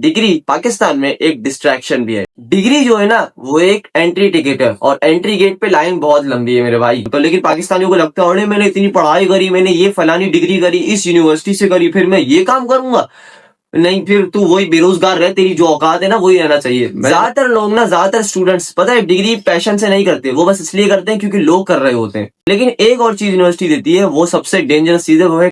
Degree Pakistan में एक distraction भी है। डिग्री जो है ना वो एक एंट्री टिकट है और एंट्री गेट पे लाइन बहुत लंबी है मेरे भाई। तो लेकिन पाकिस्तानियों को लगता है अरे मैंने इतनी पढ़ाई करी, मैंने ये फलानी डिग्री करी, इस यूनिवर्सिटी से करी, फिर मैं ये काम करूंगा। नहीं, फिर तू वही बेरोजगार रहे, तेरी जो औकात है ना वही रहना चाहिए। ज्यादातर लोग ना, ज्यादातर स्टूडेंट्स पता है डिग्री पैशन से नहीं करते, वो बस इसलिए करते हैं क्योंकि लोग कर रहे होते हैं। लेकिन एक और चीज यूनिवर्सिटी देती है, वो सबसे डेंजरस चीज है, वो है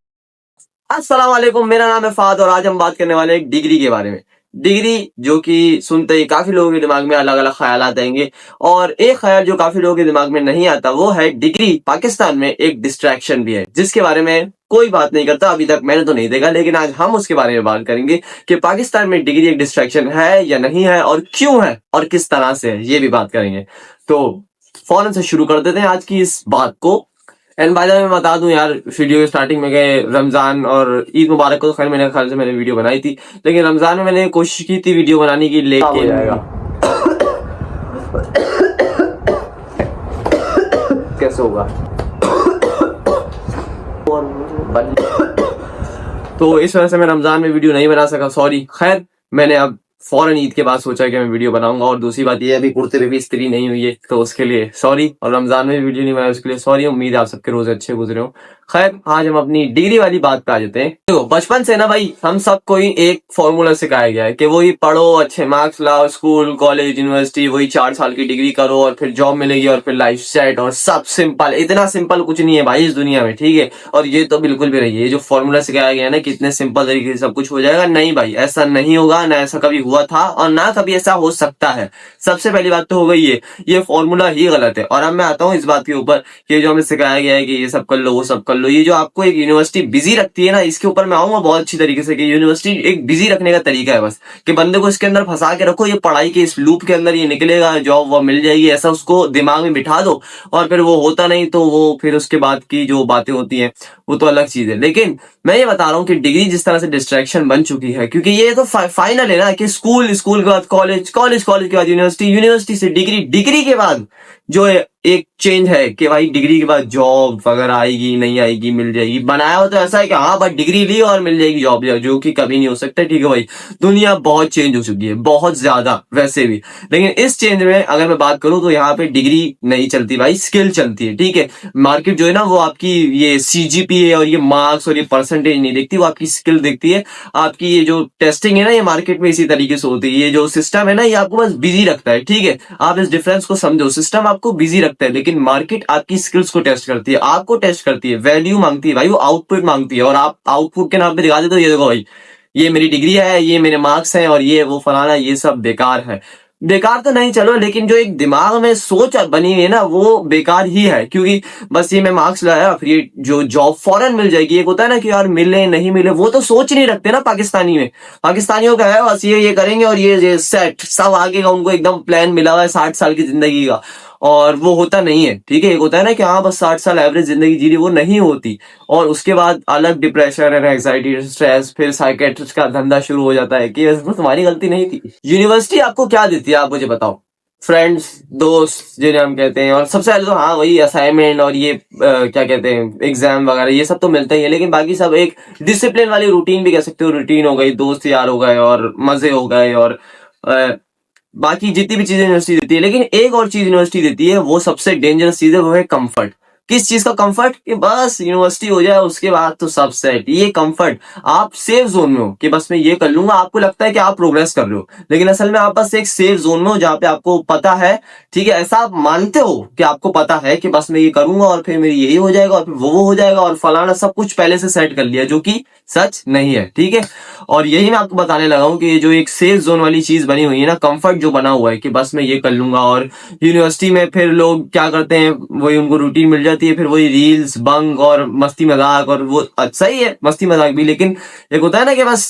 अस्सलाम वालेकुम। मेरा नाम है फाद और आज हम बात करने वाले हैं डिग्री के बारे में। डिग्री जो कि सुनते ही काफी लोगों के दिमाग में अलग अलग ख्यालात आएंगे और एक ख्याल जो काफी लोगों के दिमाग में नहीं आता वो है डिग्री पाकिस्तान में एक डिस्ट्रैक्शन भी है, जिसके बारे में कोई बात नहीं करता। अभी तक मैंने तो नहीं देखा, लेकिन आज हम उसके बारे में बात करेंगे कि पाकिस्तान में डिग्री एक डिस्ट्रैक्शन है या नहीं है और क्यों है और किस तरह से है, ये भी बात करेंगे। तो फौरन से शुरू कर देते हैं आज की इस बात को। एंड बाय द वे मैं बता दूं यार, वीडियो के स्टार्टिंग में गए रमजान और ईद मुबारक को तो खैर मेरे ख्याल से मैंने वीडियो बनाई थी, लेकिन रमजान में मैंने कोशिश की थी वीडियो बनाने की, लेकिन जाएगा कैसे होगा तो इस वजह से मैं रमजान में वीडियो नहीं बना सका, सॉरी। खैर मैंने अब फौरन ईद के बाद सोचा कि मैं वीडियो बनाऊंगा। और दूसरी बात ये है, अभी कुर्ते पे भी इस्त्री नहीं हुई है तो उसके लिए सॉरी, और रमजान में भी वीडियो नहीं बनाया उसके लिए सॉरी। उम्मीद है आप सबके रोजे अच्छे गुजरे हो। खैर आज हम अपनी डिग्री वाली बात पे आ जाते हैं। देखो बचपन से ना भाई हम सबको ही एक फॉर्मूला सिखाया गया है कि वही पढ़ो, अच्छे मार्क्स लाओ, स्कूल कॉलेज यूनिवर्सिटी, वही 4 साल की डिग्री करो और फिर जॉब मिलेगी और फिर लाइफ सेट, और सब सिंपल। इतना सिंपल कुछ नहीं है भाई इस दुनिया में, ठीक है। और ये तो बिल्कुल भी नहीं है, ये जो फॉर्मूला सिखाया गया है ना कि इतने सिंपल तरीके से सब कुछ हो जाएगा, नहीं भाई ऐसा नहीं होगा, ना ऐसा कभी हुआ था और ना कभी ऐसा हो सकता है। सबसे पहली बात तो हो गई ये फॉर्मूला ही गलत है। और अब मैं आता हूँ इस बात के ऊपर कि जो हमें सिखाया गया है कि ये सब कर लो वो सब कर लो, ये जो आपको एक यूनिवर्सिटी बिजी रखती है ना, इसके ऊपर मैं आऊंगा बहुत अच्छी तरीके से कि यूनिवर्सिटी एक बिजी रखने का तरीका है बस, कि बंदे को इसके अंदर फंसा के रखो, ये पढ़ाई के इस लूप के अंदर ये निकलेगा, जॉब वो मिल जाएगी, ऐसा उसको दिमाग में बिठा दो। और फिर वो होता नहीं तो वो फिर उसके बाद की जो बातें होती हैं वो तो अलग चीज है। लेकिन मैं ये बता रहा हूँ कि डिग्री जिस तरह से डिस्ट्रैक्शन बन चुकी है, क्योंकि ये तो फाइनल है ना कि स्कूल, स्कूल के बाद कॉलेज, कॉलेज के बाद यूनिवर्सिटी, यूनिवर्सिटी से डिग्री, डिग्री के बाद जो है एक चेंज है कि भाई डिग्री के बाद जॉब वगैरह आएगी नहीं आएगी, मिल जाएगी। बनाया हो तो ऐसा है कि हाँ भाई डिग्री ली और मिल जाएगी जॉब, जो कि कभी नहीं हो सकता, ठीक है भाई। दुनिया बहुत चेंज हो चुकी है, बहुत ज्यादा वैसे भी। लेकिन इस चेंज में अगर मैं बात करूं तो यहाँ पे डिग्री नहीं चलती भाई, स्किल चलती है, ठीक है। मार्केट जो है ना वो आपकी ये CGPA और ये मार्क्स और ये परसेंटेज नहीं देखती, वो आपकी स्किल देखती है। आपकी ये जो टेस्टिंग है ना ये मार्केट में इसी तरीके से होती है। ये जो सिस्टम है ना ये आपको बस बिजी रखता है, ठीक है। आप इस डिफरेंस को समझो, सिस्टम आपको बिजी रखता है लेकिन मार्केट आपकी स्किल्स को टेस्ट करती है, आपको टेस्ट करती है, वैल्यू मांगती है भाई, वो आउटपुट मांगती है। और आप आउटपुट के नाम पे दिखा देते हो ये देखो भाई ये मेरी डिग्री है, ये मेरे मार्क्स हैं और ये वो फलाना, ये सब बेकार है। बेकार तो नहीं चलो, लेकिन जो एक दिमाग में सोच बनी हुई है ना वो बेकार ही है, क्योंकि बस ये मैं मार्क्स लाया फिर ये जो जॉब फौरन मिल जाएगी। एक होता है ना कि यार मिले नहीं मिले, वो तो सोच नहीं रखते ना पाकिस्तानी में। पाकिस्तानियों का है बस ये करेंगे और ये सेट सब आगे का उनको एकदम प्लान मिला हुआ है 60 साल की जिंदगी का, और वो होता नहीं है, ठीक है। एक होता है ना कि हाँ बस 60 साल एवरेज जिंदगी जी ली, वो नहीं होती। और उसके बाद अलग डिप्रेशन एंड एंग्जाइटी स्ट्रेस, फिर साइकेट्रिस्ट का धंधा शुरू हो जाता है कि इसमें तुम्हारी गलती नहीं थी। यूनिवर्सिटी आपको क्या देती है आप मुझे बताओ? फ्रेंड्स, दोस्त जिन्हें हम कहते हैं, और सबसे पहले तो हाँ वही असाइनमेंट और ये क्या कहते हैं एग्जाम वगैरह, ये सब तो मिलता ही है। लेकिन बाकी सब एक डिसिप्लिन वाली रूटीन भी कह सकते हो, रूटीन हो गई, दोस्त यार हो गए और मजे हो गए और बाकी जितनी भी चीजें यूनिवर्सिटी देती है। लेकिन एक और चीज यूनिवर्सिटी देती है, वो सबसे डेंजरस चीज है, वो है कंफर्ट। किस चीज का कंफर्ट? कि बस यूनिवर्सिटी हो जाए उसके बाद तो सब सेट। ये कंफर्ट, आप सेफ जोन में हो कि बस मैं ये कर लूंगा, आपको लगता है कि आप प्रोग्रेस कर रहे हो, लेकिन असल में आप बस एक सेफ जोन में हो जहां पे आपको पता है, ठीक है, ऐसा आप मानते हो कि आपको पता है कि बस मैं ये करूंगा और फिर मेरी यही हो जाएगा और फिर वो हो जाएगा और फलाना, सब कुछ पहले से सेट कर लिया, जो कि सच नहीं है, ठीक है। और यही मैं आपको बताने लगा हूं कि ये जो एक सेफ जोन वाली चीज बनी हुई है ना, कंफर्ट जो बना हुआ है कि बस मैं ये कर लूंगा, और यूनिवर्सिटी में फिर लोग क्या करते हैं, वही उनको रूटीन मिल जाती है, फिर वही रील्स बंक और मस्ती मजाक, और वो अच्छा ही है मस्ती मजाक भी, लेकिन एक होता है ना कि बस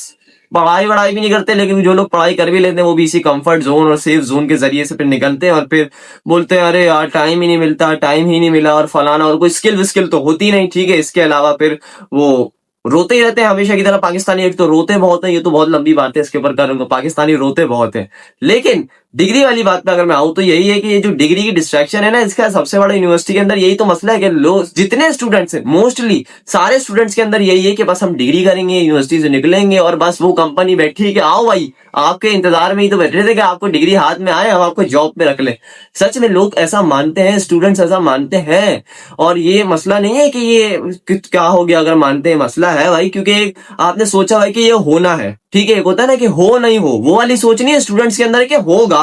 पढ़ाई वढ़ाई भी नहीं करते, लेकिन जो लोग पढ़ाई कर भी लेते हैं वो भी इसी कंफर्ट जोन और सेफ जोन के जरिए से फिर निकलते हैं और फिर बोलते हैं अरे यार टाइम ही नहीं मिलता, टाइम ही नहीं मिला और फलाना, और कोई स्किल विस्किल तो होती नहीं, ठीक है। इसके अलावा फिर वो रोते ही रहते हैं हमेशा की तरह। पाकिस्तानी एक तो रोते बहुत है, ये तो बहुत लंबी बात है, इसके ऊपर करूंगा, पाकिस्तानी रोते बहुत है। लेकिन डिग्री वाली बात पे अगर मैं आऊं तो यही है कि ये जो डिग्री की डिस्ट्रैक्शन है ना, इसका सबसे बड़ा यूनिवर्सिटी के अंदर यही तो मसला है कि लोग जितने स्टूडेंट्स हैं, मोस्टली सारे स्टूडेंट्स के अंदर यही है कि बस हम डिग्री करेंगे, यूनिवर्सिटी से निकलेंगे और बस वो कंपनी बैठी है कि आओ भाई, आपके इंतजार में ही तो बैठे थे कि आपको डिग्री हाथ में आए, हम आपको जॉब पे रख लें। सच में लोग ऐसा मानते हैं, स्टूडेंट्स ऐसा मानते हैं। और ये मसला नहीं है कि ये क्या हो गया अगर मानते हैं, मसला है भाई, क्योंकि आपने सोचा भाई कि ये होना है, ठीक है। एक होता है ना कि हो नहीं हो, वो वाली सोच नहीं है स्टूडेंट्स के अंदर कि होगा,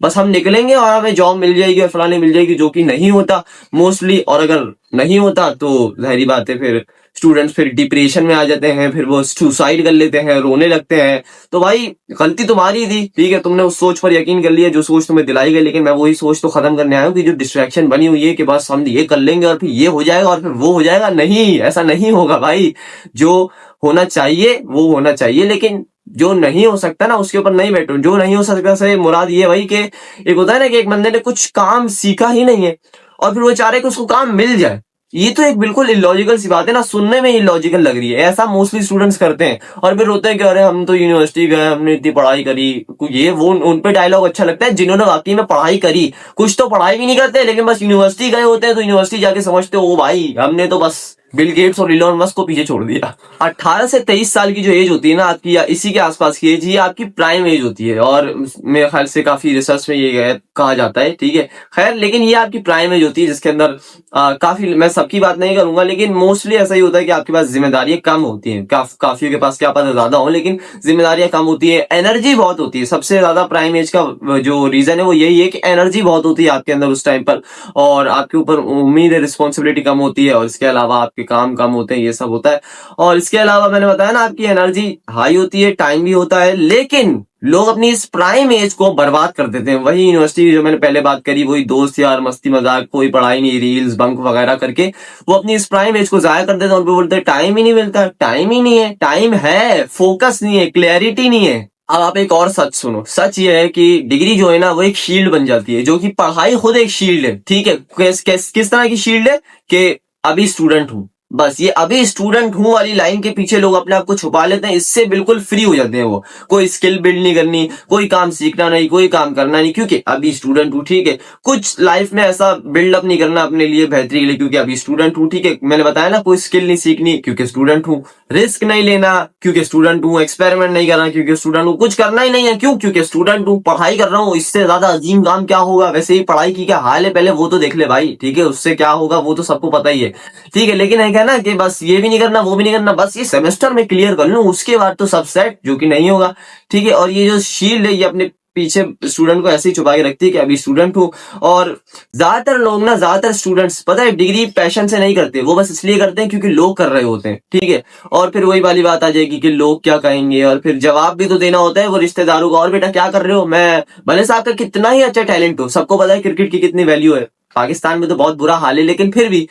बस हम निकलेंगे और हमें जॉब मिल जाएगी और फलानी मिल जाएगी, जो कि नहीं होता मोस्टली। और अगर नहीं होता तो जाहिर बात है फिर स्टूडेंट्स फिर डिप्रेशन में आ जाते हैं, फिर वो सुसाइड कर लेते हैं, रोने लगते हैं। तो भाई गलती तुम्हारी थी, ठीक है, तुमने उस सोच पर यकीन कर लिया जो सोच तुम्हें दिलाई गई, लेकिन मैं वही सोच तो खत्म करने आया हूँ कि जो डिस्ट्रैक्शन बनी हुई है कि बस हम ये कर लेंगे और फिर ये हो जाएगा और फिर वो हो जाएगा। नहीं, ऐसा नहीं होगा भाई। जो होना चाहिए वो होना चाहिए, लेकिन जो नहीं हो सकता ना उसके ऊपर नहीं बैठो। जो नहीं हो सकता से मुराद ये भाई कि एक होता है ना कि एक बंदे ने कुछ काम सीखा ही नहीं है और फिर वो चाह रहे कि उसको काम मिल जाए। ये तो एक बिल्कुल इलॉजिकल सी बात है ना, सुनने में इलॉजिकल लग रही है। ऐसा मोस्टली स्टूडेंट्स करते हैं और फिर रोते हैं कि अरे हम तो यूनिवर्सिटी गए, हमने इतनी पढ़ाई करी। ये वो उन पे डायलॉग अच्छा लगता है जिन्होंने वाकई में पढ़ाई करी। कुछ तो पढ़ाई भी नहीं करते लेकिन बस यूनिवर्सिटी गए होते हैं, तो यूनिवर्सिटी जाके समझते हो ओ भाई हमने तो बस बिल गेट्स और इलॉन मस्क को पीछे छोड़ दिया। 18 से 23 साल की जो एज होती है ना आपकी, या इसी के आसपास की एज, ये आपकी प्राइम एज होती है। और मेरे ख्याल से काफी रिसर्च में ये कहा जाता है, ठीक है। खैर, लेकिन ये आपकी प्राइम एज होती है जिसके अंदर काफी, मैं सबकी बात नहीं करूंगा लेकिन मोस्टली ऐसा ही होता है कि आपके पास जिम्मेदारियां कम होती हैं। काफियों के पास क्या पता ज्यादा हो, लेकिन जिम्मेदारियां कम होती है, एनर्जी बहुत होती है। सबसे ज्यादा प्राइम एज का जो रीजन है वो यही है कि एनर्जी बहुत होती है आपके अंदर उस टाइम पर, और आपके ऊपर उम्मीद है, रिस्पॉन्सिबिलिटी कम होती है, और इसके अलावा आपके काम कम होते हैं, ये सब होता है। और इसके अलावा मैंने बताया ना आपकी एनर्जी हाई होती है, टाइम भी होता है, लेकिन लोग अपनी इस प्राइम एज को बर्बाद कर देते हैं। वही यूनिवर्सिटी की जो मैंने पहले बात करी, वही दोस्त यार, मस्ती मजाक, कोई पढ़ाई नहीं, रील्स बंक वगैरह करके वो अपनी इस प्राइम एज को जाया कर देते हैं। और वो बोलते हैं टाइम ही नहीं मिलता। टाइम ही नहीं है, टाइम है, फोकस नहीं है, क्लैरिटी नहीं है। अब आप एक और सच सुनो। सच ये है कि डिग्री जो है ना वो एक शील्ड बन जाती है, जो कि पढ़ाई खुद एक शील्ड है, ठीक है। किस तरह की शील्ड है कि अभी स्टूडेंट हूं, बस ये अभी स्टूडेंट हूं वाली लाइन के पीछे लोग अपने आप को छुपा लेते हैं, इससे बिल्कुल फ्री हो जाते हैं। वो कोई स्किल बिल्ड नहीं करनी, कोई काम सीखना नहीं, कोई काम करना नहीं, क्योंकि अभी स्टूडेंट हूं, ठीक है। कुछ लाइफ में ऐसा बिल्डअप नहीं करना अपने लिए, बेहतरी के लिए, क्योंकि अभी स्टूडेंट हूं, ठीक है। मैंने बताया ना, कोई स्किल नहीं सीखनी क्योंकि स्टूडेंट हूं, रिस्क नहीं लेना क्योंकि स्टूडेंट हूं, एक्सपेरिमेंट नहीं करना क्योंकि स्टूडेंट हूं, कुछ करना ही नहीं है क्यों, क्योंकि स्टूडेंट हूं। पढ़ाई कर रहा हूं, इससे ज्यादा अजीम काम क्या होगा। वैसे ही पढ़ाई की क्या हाल है पहले वो तो देख ले भाई, ठीक है। उससे क्या होगा वो तो सबको पता ही है, ठीक है। लेकिन है क्या ना कि बस ये भी नहीं करना, वो भी नहीं करना, बस ये सेमेस्टर में क्लियर कर लूं, उसके बाद तो सब सेट, जो कि नहीं होगा, ठीक है। और ये जो शील्ड है ये अपने पीछे स्टूडेंट को ऐसे ही छुपा के रखती है कि अभी स्टूडेंट हूं। और ज्यादातर लोग ना, ज्यादातर स्टूडेंट्स पता है डिग्री पैशन से नहीं करते, वो बस इसलिए करते हैं क्योंकि लोग कर रहे होते हैं, ठीक है। और फिर वही वाली बात आ जाएगी कि लोग क्या कहेंगे, और फिर जवाब भी तो देना होता है वो रिश्तेदारों को, और बेटा क्या कर रहे हो। मैं भले साहब का कितना ही अच्छा टैलेंट हो, सबको पता है क्रिकेट की कितनी वैल्यू है, पाकिस्तान में तो बहुत बुरा हाल है, लेकिन फिर भी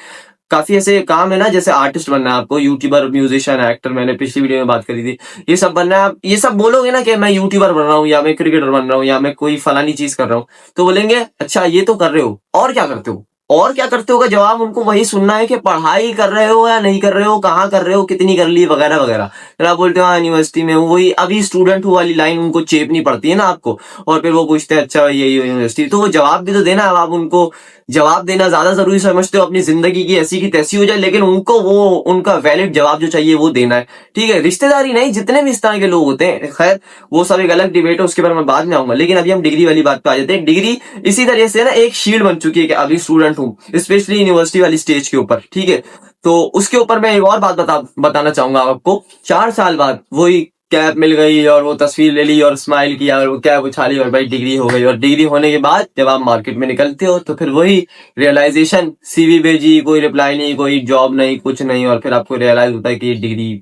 काफी ऐसे काम है ना, जैसे आर्टिस्ट बनना है आपको, यूट्यूबर, म्यूजिशियन, एक्टर, मैंने पिछली वीडियो में बात करी थी, ये सब बनना है। आप ये सब बोलोगे ना कि मैं यूट्यूबर बन रहा हूँ, या मैं क्रिकेटर बन रहा हूँ, या मैं कोई फलानी चीज कर रहा हूँ, तो बोलेंगे अच्छा ये तो कर रहे हो, और क्या करते हो, और क्या करते हो का जवाब उनको वही सुनना है कि पढ़ाई कर रहे हो या नहीं कर रहे हो, कहाँ कर रहे हो, कितनी कर ली, वगैरह वगैरह। फिर आप बोलते हो हाँ यूनिवर्सिटी में हूँ, वही अभी स्टूडेंट हूँ वाली लाइन उनको चेपनी पड़ती है ना आपको। और फिर वो पूछते हैं अच्छा यही यूनिवर्सिटी, तो वो जवाब भी तो देना। अब आप उनको जवाब देना ज्यादा जरूरी समझते हो, अपनी जिंदगी की ऐसी की तैसी हो जाए, लेकिन उनको वो उनका वैलिड जवाब जो चाहिए वो देना है, ठीक है। रिश्तेदारी नहीं, जितने भी इस तरह के लोग होते हैं, खैर वो सब एक अलग डिबेट है, उसके बारे में बाद में आऊंगा। लेकिन अभी हम डिग्री वाली बात पे आ जाते हैं। डिग्री इसी तरह से ना एक शील्ड बन चुकी है कि अभी स्टूडेंट हूँ, स्पेशली यूनिवर्सिटी वाली स्टेज के ऊपर, ठीक है। तो उसके ऊपर मैं एक और बात बताना चाहूंगा आपको। 4 साल बाद वही कैप मिल गई और वो तस्वीर ले ली और स्माइल किया और वो कैप उछाली और भाई डिग्री हो गई। और डिग्री होने के बाद जब आप मार्केट में निकलते हो तो फिर वही रियलाइजेशन, सीवी भेजी, कोई रिप्लाई नहीं, कोई जॉब नहीं, कुछ नहीं, और फिर आपको रियलाइज होता है कि ये डिग्री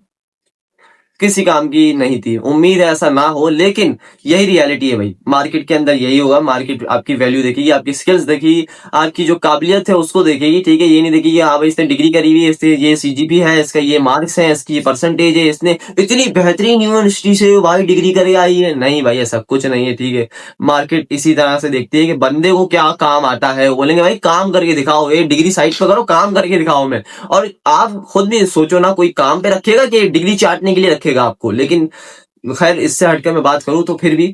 किसी काम की नहीं थी। उम्मीद है ऐसा ना हो, लेकिन यही रियलिटी है भाई। मार्केट के अंदर यही होगा, मार्केट आपकी वैल्यू देखेगी, आपकी स्किल्स देखेगी, आपकी जो काबिलियत है उसको देखेगी, ठीक है। ये नहीं देखेगी हाँ भाई इसने डिग्री करी हुई है, इससे ये सीजीपी है, इसका ये मार्क्स है, इसकी ये परसेंटेज है, इसने इतनी बेहतरीन यूनिवर्सिटी से भाई डिग्री करे आई है। नहीं भाई ऐसा कुछ नहीं है, ठीक है। मार्केट इसी तरह से देखती है कि बंदे को क्या काम आता है, वो बोलेंगे भाई काम करके दिखाओ, ये डिग्री साइड पर करो, काम करके दिखाओ मैं। और आप खुद भी सोचो ना, कोई काम पे रखेगा कि डिग्री चाटने के लिए रखेगा आपको। लेकिन खैर इससे हटकर मैं बात करूं तो फिर भी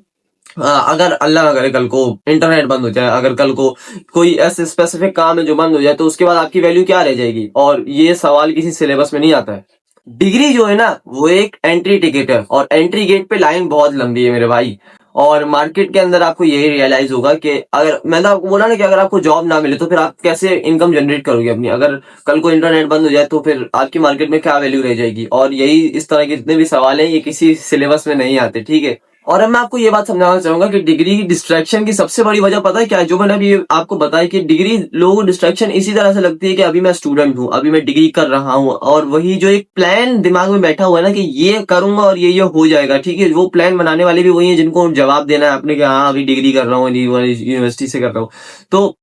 अगर अल्लाह ना करे कल को इंटरनेट बंद हो जाए, अगर कल को कोई ऐसे स्पेसिफिक काम है जो बंद हो जाए, तो उसके बाद आपकी वैल्यू क्या रह जाएगी? और ये सवाल किसी सिलेबस में नहीं आता है। डिग्री जो है ना, वो एक एंट्री टिकट है, और एंट्री गेट पे लाइन बहुत लंबी है मेरे भाई। और मार्केट के अंदर आपको यही रियलाइज होगा कि अगर मैंने आपको बोला ना कि अगर आपको जॉब ना मिले तो फिर आप कैसे इनकम जनरेट करोगे अपनी? अगर कल को इंटरनेट बंद हो जाए तो फिर आपकी मार्केट में क्या वैल्यू रह जाएगी? और यही इस तरह के जितने भी सवाल हैं, ये किसी सिलेबस में नहीं आते, ठीक है। और अब मैं आपको ये बात समझाना चाहूंगा कि डिग्री की डिस्ट्रैक्शन की सबसे बड़ी वजह पता है क्या है? जो मैंने अभी आपको बताया कि डिग्री लोगों को डिस्ट्रैक्शन इसी तरह से लगती है कि अभी मैं स्टूडेंट हूँ, अभी मैं डिग्री कर रहा हूँ, और वही जो एक प्लान दिमाग में बैठा हुआ है ना कि ये करूंगा और ये हो जाएगा, ठीक है। वो प्लान बनाने वाले भी वही है जिनको जवाब देना है आपने कि हाँ अभी डिग्री कर रहा हूँ, यूनिवर्सिटी से कर रहा हूँ। तो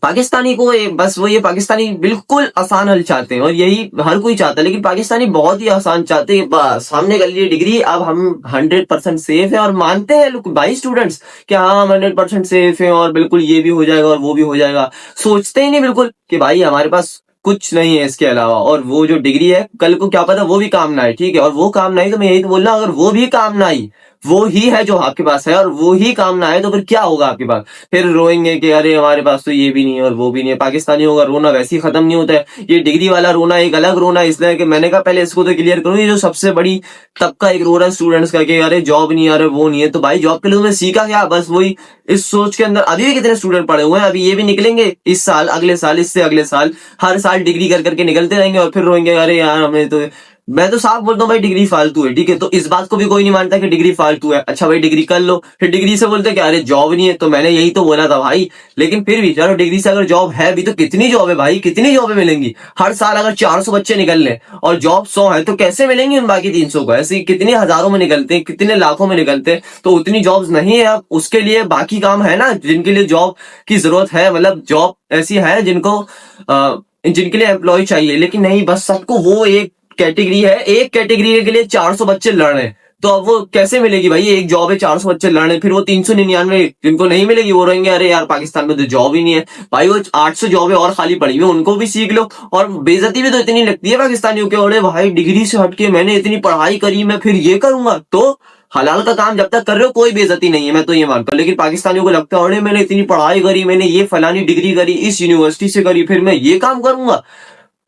पाकिस्तानी को बस वो ये पाकिस्तानी बिल्कुल आसान हल चाहते हैं, और यही हर कोई चाहता है, लेकिन पाकिस्तानी बहुत ही आसान चाहते हैं। बस हमने कर ली डिग्री, अब हम 100% सेफ है, और मानते हैं लोग भाई स्टूडेंट्स कि हाँ हम 100% सेफ है और बिल्कुल ये भी हो जाएगा और वो भी हो जाएगा। सोचते ही नहीं बिल्कुल कि भाई हमारे पास कुछ नहीं है इसके अलावा, और वो जो डिग्री है कल को क्या पता वो भी काम ना आए, ठीक है। और वो काम ना आई तो मैं यही तो बोल रहा हूँ, अगर वो भी काम ना आई, वो ही है जो आपके पास है, और वो ही काम ना आए तो फिर क्या होगा आपके पास? फिर रोएंगे कि अरे हमारे पास तो ये भी नहीं है और वो भी नहीं है। पाकिस्तानियों का रोना वैसे ही खत्म नहीं होता है, ये डिग्री वाला रोना एक अलग रोना है। इसलिए कि मैंने कहा पहले इसको तो क्लियर करूं, ये जो सबसे बड़ी तबका एक रो रहा है स्टूडेंट्स का कि अरे जॉब नहीं, अरे वो नहीं है, तो भाई जॉब के लिए तुमने सीखा क्या? बस वही इस सोच के अंदर अभी भी कितने स्टूडेंट पड़े हुए हैं, अभी ये भी निकलेंगे इस साल, अगले साल, इससे अगले साल, हर साल डिग्री कर करके निकलते रहेंगे, और फिर रोएंगे अरे यार हमें तो। मैं तो साफ बोलता हूँ भाई डिग्री फालतू है, ठीक है। तो इस बात को भी कोई नहीं मानता कि डिग्री फालतू है। अच्छा भाई डिग्री कर लो, फिर डिग्री से बोलते कि अरे जॉब नहीं है, तो मैंने यही तो बोला था भाई। लेकिन फिर भी चलो डिग्री से अगर जॉब है भी तो कितनी जॉब है भाई, कितनी जॉबें मिलेंगी? हर साल अगर 400 बच्चे निकल लें और जॉब 100 है, तो कैसे मिलेंगी उन बाकी 300 को? ऐसे कितने हजारों में निकलते हैं, कितने लाखों में निकलते हैं, तो उतनी जॉब्स नहीं है। अब उसके लिए बाकी काम है ना जिनके लिए जॉब की जरूरत है, मतलब जॉब ऐसी है जिनके लिए एम्प्लॉय चाहिए, लेकिन नहीं, बस सबको वो एक कैटेगरी है, एक कैटेगरी के लिए 400 बच्चे लड़ रहे हैं। तो अब वो कैसे मिलेगी भाई? एक जॉब है, 400 बच्चे लड़ रहे हैं, फिर वो 399 जिनको नहीं मिलेगी वो रहेंगे अरे यार पाकिस्तान में तो जॉब ही नहीं है। भाई वो 800 जॉबें और खाली पड़ी हुई, उनको भी सीख लो। और बेइज्जती भी तो इतनी लगती है पाकिस्तानियों के, अरे भाई डिग्री से हटके मैंने इतनी पढ़ाई करी, मैं फिर ये करूंगा। तो हलाल का काम जब तक कर रहे हो कोई बेइज्जती नहीं है, मैं तो ये मानता हूँ। लेकिन पाकिस्तानियों को लगता है अरे मैंने इतनी पढ़ाई करी, मैंने ये फलानी डिग्री करी, इस यूनिवर्सिटी से करी, फिर मैं ये काम करूंगा।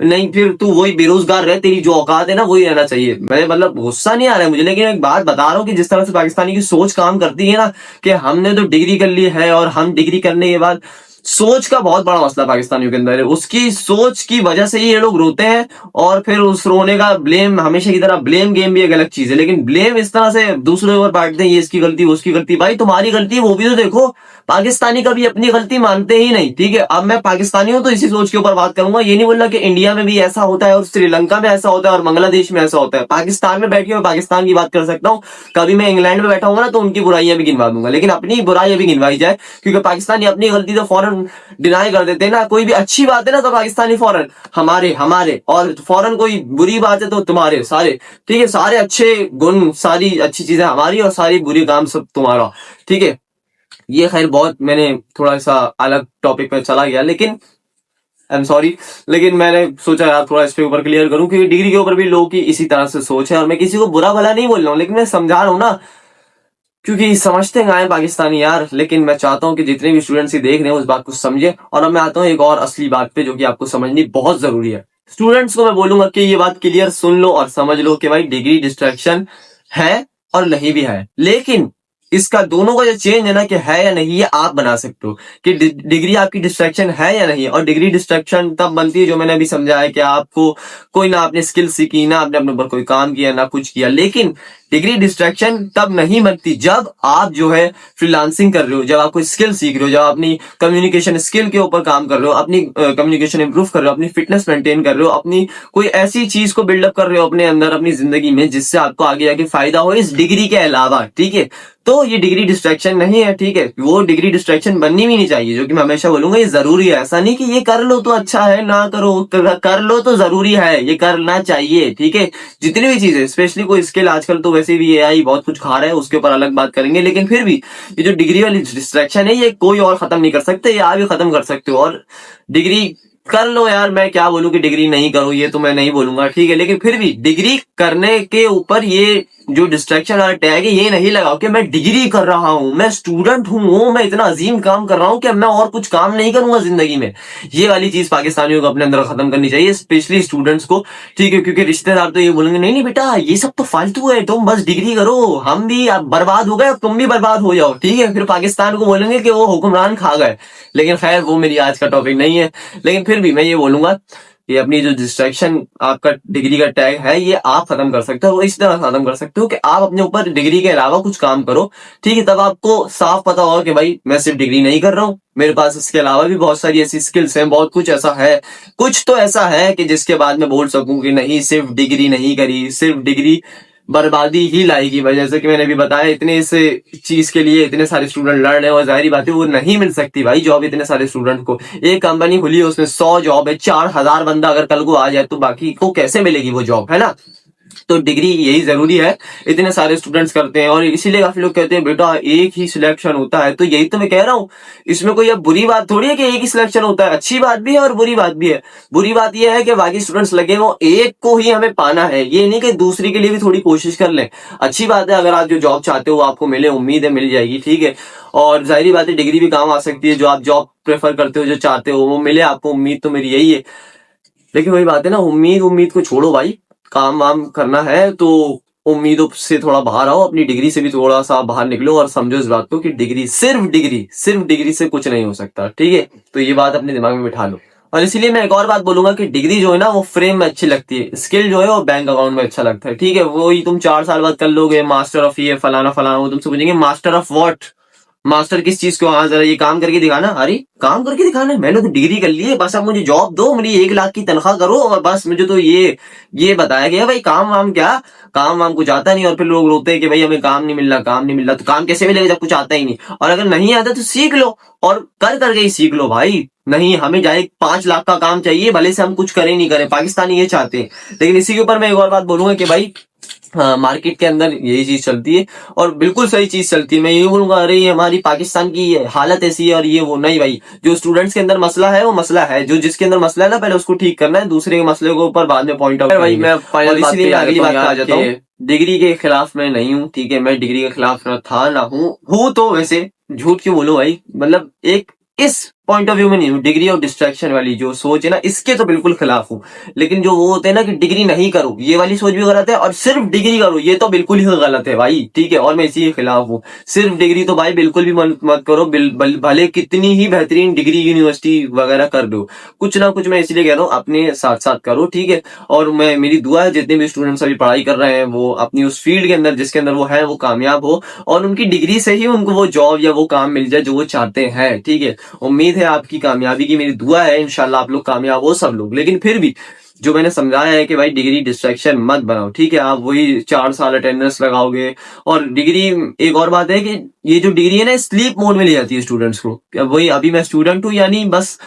नहीं, फिर तू वही बेरोजगार रहे, तेरी जो औकात है ना वही रहना चाहिए। मैं मतलब गुस्सा नहीं आ रहा है मुझे, लेकिन एक बात बता रहा हूँ कि जिस तरह से पाकिस्तानी की सोच काम करती है ना, कि हमने तो डिग्री कर ली है और हम डिग्री करने के बाद, सोच का बहुत बड़ा मसला पाकिस्तानियों के अंदर है। उसकी सोच की वजह से ही ये लोग रोते हैं, और फिर उस रोने का ब्लेम हमेशा की तरह, ब्लेम गेम भी एक अलग चीज है, लेकिन ब्लेम इस तरह से दूसरे ऊपर बांटते हैं, ये इसकी गलती वो उसकी गलती। भाई तुम्हारी गलती है वो भी तो देखो। पाकिस्तानी कभी अपनी गलती मानते ही नहीं, ठीक है। अब मैं पाकिस्तानी हूं तो इसी सोच के ऊपर बात करूंगा, ये नहीं बोलना कि इंडिया में भी ऐसा होता है और श्रीलंका में ऐसा होता है और बांग्लादेश में ऐसा होता है। पाकिस्तान में बैठ के मैं पाकिस्तान की बात कर सकता हूँ, कभी मैं इंग्लैंड में बैठा हूँ ना तो उनकी बुराइयां भी गिनवा दूंगा, लेकिन अपनी बुराइयां भी गिनवाई जाए, क्योंकि पाकिस्तानी अपनी गलती तो फौरन डिनाई कर देते हैं ना। कोई भी अच्छी बात है ना तो पाकिस्तानी फौरन हमारे हमारे, और फौरन कोई बुरी बात है तो तुम्हारे सारे, ठीक है। सारे अच्छे गुण, सारी अच्छी चीजें हमारी, और सारी बुरी काम सब तुम्हारा, ठीक है। ये खैर बहुत मैंने थोड़ा सा अलग टॉपिक पे चला गया, लेकिन आई एम सॉरी, लेकिन मैंने सोचा यार थोड़ा इस पे ऊपर क्लियर करूं, क्योंकि डिग्री के ऊपर भी लोगों की इसी तरह से सोच है, और मैं किसी को बुरा भला नहीं बोल रहा हूँ, लेकिन मैं समझा रहा हूँ ना, क्योंकि समझते हैं पाकिस्तानी यार। लेकिन मैं चाहता हूं कि जितने भी स्टूडेंट्स ही देख रहे हैं उस बात को समझे। और अब मैं आता हूं एक और असली बात पे जो कि आपको समझनी बहुत जरूरी है। स्टूडेंट्स को मैं बोलूंगा कि ये बात क्लियर सुन लो और समझ लो कि भाई डिग्री डिस्ट्रैक्शन है और नहीं भी है, लेकिन इसका दोनों का जो चेंज है ना कि है या नहीं, ये आप बना सकते हो कि डिग्री आपकी डिस्ट्रैक्शन है या नहीं। और डिग्री डिस्ट्रैक्शन तब बनती है, जो मैंने अभी समझाया, कि आपको कोई ना आपने स्किल सीखी, ना आपने अपने ऊपर कोई काम किया, ना कुछ किया। लेकिन डिग्री डिस्ट्रैक्शन तब नहीं बनती जब आप जो है फ्रीलांसिंग कर रहे हो, जब आप कोई स्किल सीख रहे हो, जब अपनी कम्युनिकेशन स्किल के ऊपर काम कर रहे हो, अपनी कम्युनिकेशन इंप्रूव कर रहे हो, अपनी फिटनेस मेंटेन कर रहे हो, अपनी कोई ऐसी चीज को बिल्डअप कर रहे हो अपने अंदर अपनी जिंदगी में जिससे आपको आगे जाके फायदा हो इस डिग्री के अलावा, ठीक है। तो ये डिग्री डिस्ट्रैक्शन नहीं है, ठीक है। वो डिग्री डिस्ट्रैक्शन बननी भी नहीं चाहिए, जो कि मैं हमेशा बोलूंगा ये जरूरी है। ऐसा नहीं कि ये कर लो तो अच्छा है, ना करो, कर लो तो जरूरी है, ये करना चाहिए, ठीक है। जितनी भी चीजें, स्पेशली कोई स्किल, आजकल तो वैसे भी एआई बहुत कुछ खा रहा है, उसके ऊपर अलग बात करेंगे, लेकिन फिर भी ये जो डिग्री वाली डिस्ट्रैक्शन है ये कोई और खत्म नहीं कर सकते, ये आप भी खत्म कर सकते हो। और डिग्री कर लो यार, मैं क्या बोलूं कि डिग्री नहीं करो, ये तो मैं नहीं बोलूंगा, ठीक है। लेकिन फिर भी डिग्री करने के ऊपर ये जो डिस्ट्रैक्शन वाला टैग है ये नहीं लगाओ कि मैं डिग्री कर रहा हूं, मैं स्टूडेंट हूं, मैं इतना अजीम काम कर रहा हूं कि मैं और कुछ काम नहीं करूंगा जिंदगी में। ये वाली चीज पाकिस्तानियों को अपने अंदर खत्म करनी चाहिए, स्पेशली स्टूडेंट्स को। ठीक है, क्योंकि रिश्तेदार तो ये बोलेंगे नहीं नहीं बेटा ये सब तो फालतू है, तुम बस डिग्री करो, हम भी अब बर्बाद हो गए, अब तुम भी बर्बाद हो जाओ। ठीक है, फिर पाकिस्तान को बोलेंगे कि वो हुक्मरान खा गए। लेकिन खैर वो मेरी आज का टॉपिक नहीं है। लेकिन फिर भी मैं ये बोलूंगा कि अपनी जो डिस्ट्रैक्शन आपका डिग्री का टैग है ये आप खत्म कर सकते हो। इस तरह खत्म कर सकते हो कि आप अपने ऊपर डिग्री के अलावा कुछ काम करो। ठीक है, तब आपको साफ पता होगा कि भाई मैं सिर्फ डिग्री नहीं कर रहा हूँ, मेरे पास इसके अलावा भी बहुत सारी ऐसी स्किल्स हैं, बहुत कुछ ऐसा है, कुछ तो ऐसा है कि जिसके बाद मैं बोल सकूं कि नहीं सिर्फ डिग्री नहीं करी, सिर्फ डिग्री बर्बादी ही लाएगी भाई। जैसे कि मैंने अभी बताया, इतने इस चीज के लिए इतने सारे स्टूडेंट लड़ रहे हैं और जाहिर बात है वो नहीं मिल सकती भाई जॉब इतने सारे स्टूडेंट को। एक कंपनी खुली है उसमें 100 जॉब है, 4000 बंदा अगर कल को आ जाए तो बाकी को कैसे मिलेगी वो जॉब, है ना। तो डिग्री यही जरूरी है, इतने सारे स्टूडेंट्स करते हैं और इसीलिए काफी लोग कहते हैं बेटा एक ही सिलेक्शन होता है। तो यही तो मैं कह रहा हूँ, इसमें कोई अब बुरी बात थोड़ी है कि एक ही सिलेक्शन होता है, अच्छी बात भी है और बुरी बात भी है। बुरी बात यह है कि बाकी स्टूडेंट्स लगे वो एक को ही हमें पाना है, ये नहीं कि दूसरी के लिए भी थोड़ी कोशिश कर लें। अच्छी बात है अगर आप जो जॉब चाहते हो आपको मिले, उम्मीद है मिल जाएगी। ठीक है, और जाहिर बात है डिग्री भी काम आ सकती है, जो आप जॉब प्रेफर करते हो जो चाहते हो वो मिले आपको, उम्मीद तो मेरी यही है। लेकिन वही बात है ना, उम्मीद उम्मीद को छोड़ो भाई, काम वाम करना है तो उम्मीदों से थोड़ा बाहर आओ, अपनी डिग्री से भी थोड़ा सा बाहर निकलो और समझो इस बात को कि सिर्फ डिग्री से कुछ नहीं हो सकता। ठीक है, तो ये बात अपने दिमाग में बिठा लो। और इसीलिए मैं एक और बात बोलूंगा कि डिग्री जो है ना वो फ्रेम में अच्छी लगती है, स्किल जो है वो बैंक अकाउंट में अच्छा लगता है। ठीक है, वही तुम 4 साल बाद कर लोगे मास्टर ऑफ ये फलाना फलाना, वो तुमसे पूछेंगे मास्टर ऑफ व्हाट, मास्टर किस चीज को, हाँ जरा ये काम करके दिखाना। अरे काम करके दिखाना है, मैंने तो डिग्री कर ली है, बस अब मुझे जॉब दो, मेरी 1 लाख की तनख्वाह करो और बस मुझे तो ये बताया गया भाई काम वाम क्या, काम वाम कुछ आता नहीं। और फिर लोग रोते हैं कि भाई हमें काम नहीं मिल रहा, काम नहीं मिल रहा। तो काम कैसे मिलेगा जब कुछ आता ही नहीं, और अगर नहीं आता तो सीख लो और कर करके ही सीख लो भाई। नहीं हमें जाए 5 लाख का काम चाहिए, भले से हम कुछ करें नहीं करें, पाकिस्तानी ये चाहते हैं। लेकिन इसी के ऊपर मैं एक और बात बोलूंगा कि भाई हाँ मार्केट के अंदर यही चीज चलती है और बिल्कुल सही चीज चलती है। मैं ये बोलूंगा अरे ये हमारी पाकिस्तान की हालत ऐसी है और ये वो नहीं भाई, जो स्टूडेंट्स के अंदर मसला है वो मसला है, जो जिसके अंदर मसला है ना पहले उसको ठीक करना है, दूसरे के मसले को ऊपर बाद में पॉइंट आउट भाई। मैं फाइनल बात पे अगली बात पे आ जाता हूँ, डिग्री के खिलाफ मैं नहीं हूँ। ठीक है, मैं डिग्री के खिलाफ ना था ना हूँ तो वैसे झूठ क्यों बोलूं भाई, मतलब एक इस पॉइंट ऑफ व्यू में नहीं हूँ। डिग्री और डिस्ट्रैक्शन वाली जो सोच है ना इसके तो बिल्कुल खिलाफ हूँ। लेकिन जो वो होते हैं ना कि डिग्री नहीं करो, ये वाली सोच भी गलत है, और सिर्फ डिग्री करो ये तो बिल्कुल ही गलत है भाई। ठीक है, और मैं इसी के खिलाफ हूँ। सिर्फ डिग्री तो भाई बिल्कुल भी मत करो, भले कितनी ही बेहतरीन डिग्री यूनिवर्सिटी वगैरह कर दो, कुछ ना कुछ मैं इसलिए कह रहा हूँ अपने साथ साथ करो। ठीक है, और मैं मेरी दुआ है जितने भी स्टूडेंट्स अभी पढ़ाई कर रहे हैं वो अपनी उस फील्ड के अंदर जिसके अंदर वो है वो कामयाब हो और उनकी डिग्री से ही उनको वो जॉब या वो काम मिल जाए जो वो चाहते हैं। ठीक है, उम्मीद है आपकी कामयाबी की, मेरी दुआ है इंशाल्लाह आप लोग कामयाब हो सब लोग। लेकिन फिर भी जो मैंने समझाया है कि भाई डिग्री डिस्ट्रैक्शन मत बनाओ। ठीक है, आप वही 4 साल अटेंडेंस लगाओगे और डिग्री, एक और बात है कि ये जो डिग्री है ना स्लीप मोड में ले जाती है स्टूडेंट्स को। वही अभी मैं स्टूडेंट हूँ यानी बस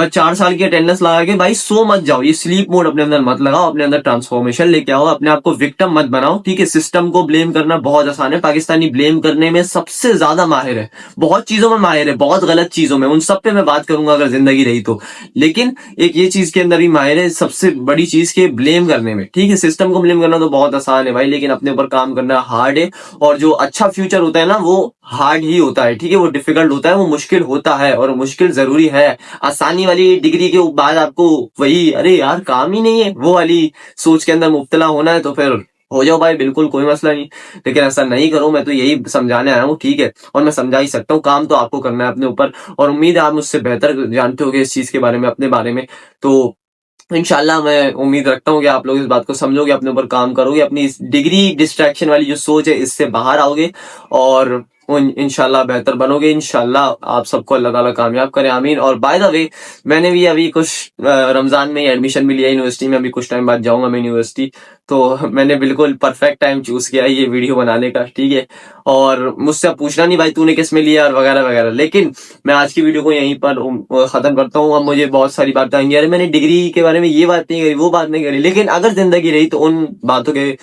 4 साल की अटेंडेंस लगा के भाई सो मत जाओ, ये स्लीप मोड अपने अंदर मत लगाओ, अपने अंदर ट्रांसफॉर्मेशन लेके आओ, अपने आप को विक्टिम मत बनाओ। ठीक है, सिस्टम को ब्लेम करना बहुत आसान है, पाकिस्तानी ब्लेम करने में सबसे ज्यादा माहिर है, बहुत चीजों में माहिर है, बहुत गलत चीजों में, उन सब पे मैं बात करूंगा अगर जिंदगी रही तो। लेकिन एक ये चीज के अंदर भी माहिर है सबसे बड़ी चीज के ब्लेम करने में। ठीक है, सिस्टम को ब्लेम करना तो बहुत आसान है भाई, लेकिन अपने ऊपर काम करना हार्ड है। और जो अच्छा फ्यूचर होता है ना वो हार्ड ही होता है। ठीक है, वो डिफिकल्ट होता है, वो मुश्किल होता है और मुश्किल जरूरी है। आसानी वाली डिग्री के बाद आपको वही अरे यार काम ही नहीं है वो वाली सोच के अंदर मुब्तला होना है तो फिर हो जाओ भाई, बिल्कुल कोई मसला नहीं। लेकिन ऐसा नहीं करो, मैं तो यही समझाने आया हूँ। ठीक है, और मैं समझा ही सकता हूँ, काम तो आपको करना है अपने ऊपर और उम्मीद है आप मुझसे बेहतर जानते होगे इस चीज के बारे में, अपने बारे में। तो इंशाल्लाह मैं उम्मीद रखता हूँ कि आप लोग इस बात को समझोगे, अपने ऊपर काम करोगे, अपनी इस डिग्री डिस्ट्रैक्शन वाली जो सोच है इससे बाहर आओगे और इंशाल्लाह बेहतर बनोगे। इंशाल्लाह आप सबको अल्लाह ताला कामयाब करे, आमीन। और बाय द वे मैंने भी अभी कुछ रमजान में एडमिशन भी लिया यूनिवर्सिटी में, अभी कुछ टाइम बाद जाऊंगा मैं यूनिवर्सिटी। तो मैंने बिल्कुल परफेक्ट टाइम चूज किया है ये वीडियो बनाने का। ठीक है, और मुझसे पूछना नहीं भाई तूने किस में लिया और वगैरह वगैरह। लेकिन मैं आज की वीडियो को यहीं पर खत्म करता हूँ। अब मुझे बहुत सारी बातें आएंगी, अरे मैंने डिग्री के बारे में ये बात नहीं करी वो बात नहीं करी, लेकिन अगर जिंदगी रही तो उन बातों के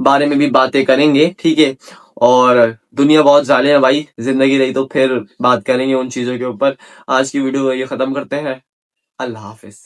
बारे में भी बातें करेंगे। ठीक है, और दुनिया बहुत जालिम है भाई, जिंदगी रही तो फिर बात करेंगे उन चीजों के ऊपर। आज की वीडियो ये खत्म करते हैं, अल्लाह हाफिज।